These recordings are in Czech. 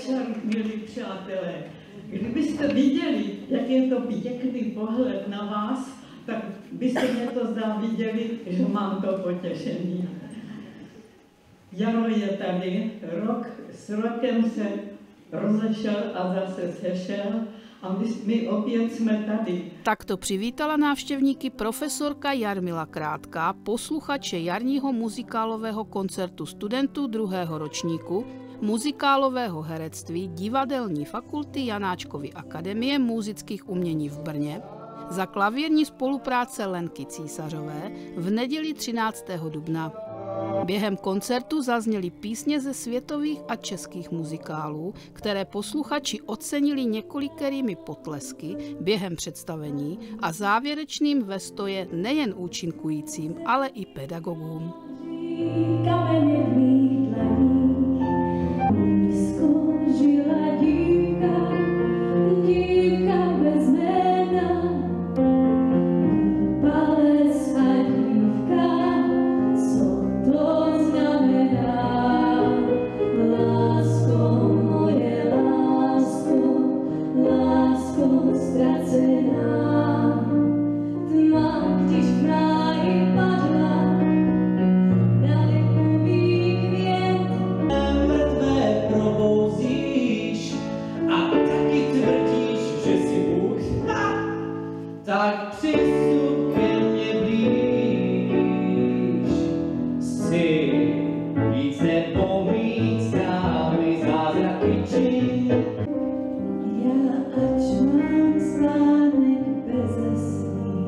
večer, milí přátelé. Kdybyste viděli, jak je to pěkný pohled na vás, tak byste mě to zdá viděli, že mám to potěšení. Jaro je tady, rok s rokem se rozešel a zase sešel a my opět jsme tady. Takto přivítala návštěvníky profesorka Jarmila Krátká, posluchače jarního muzikálového koncertu studentů 2. ročníku muzikálového herectví Divadelní fakulty Janáčkovy akademie múzických umění v Brně za klavírní spolupráce Lenky Císařové v neděli 13. dubna. Během koncertu zazněly písně ze světových a českých muzikálů, které posluchači ocenili několikerými potlesky během představení a závěrečným vestoje nejen účinkujícím, ale i pedagogům. Tak přistup ke mně blíž, si víc nepomícká mi zázraky čin. Já ač mám spánek beze sní,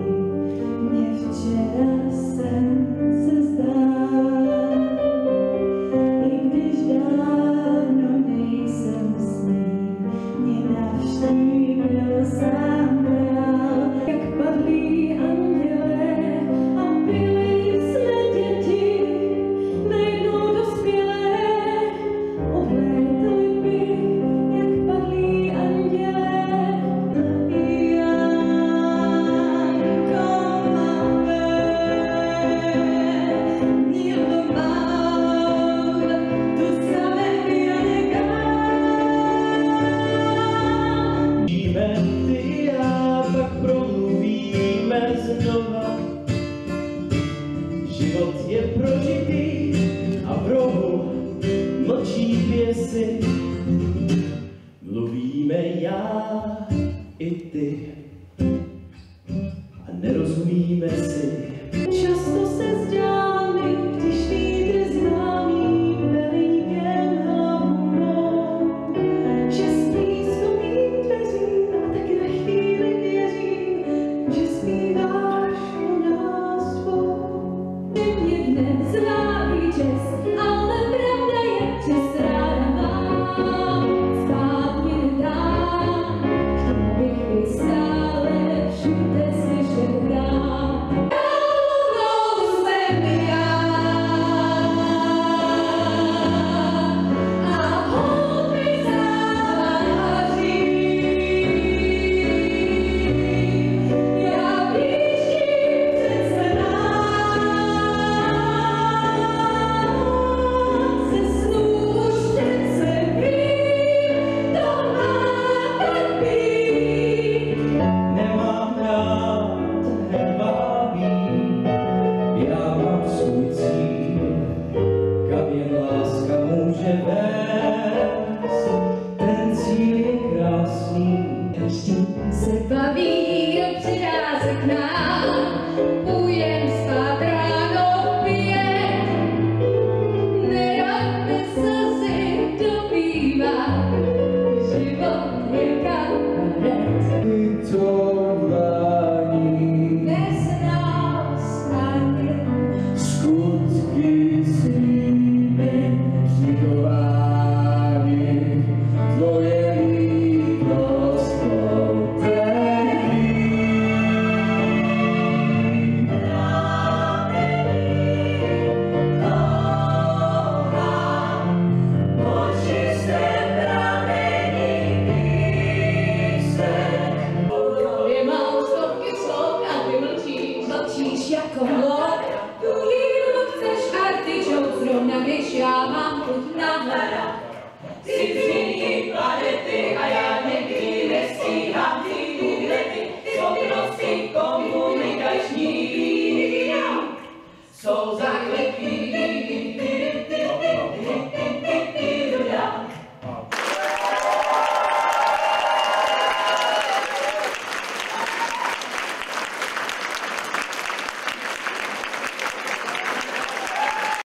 mě včera sen se zdál, i když dávno nejsem s ním, mě navštívil sám. Život je prožitý a v rohu mlčí pěsy. Mluvíme já i ty a nerozumíme si.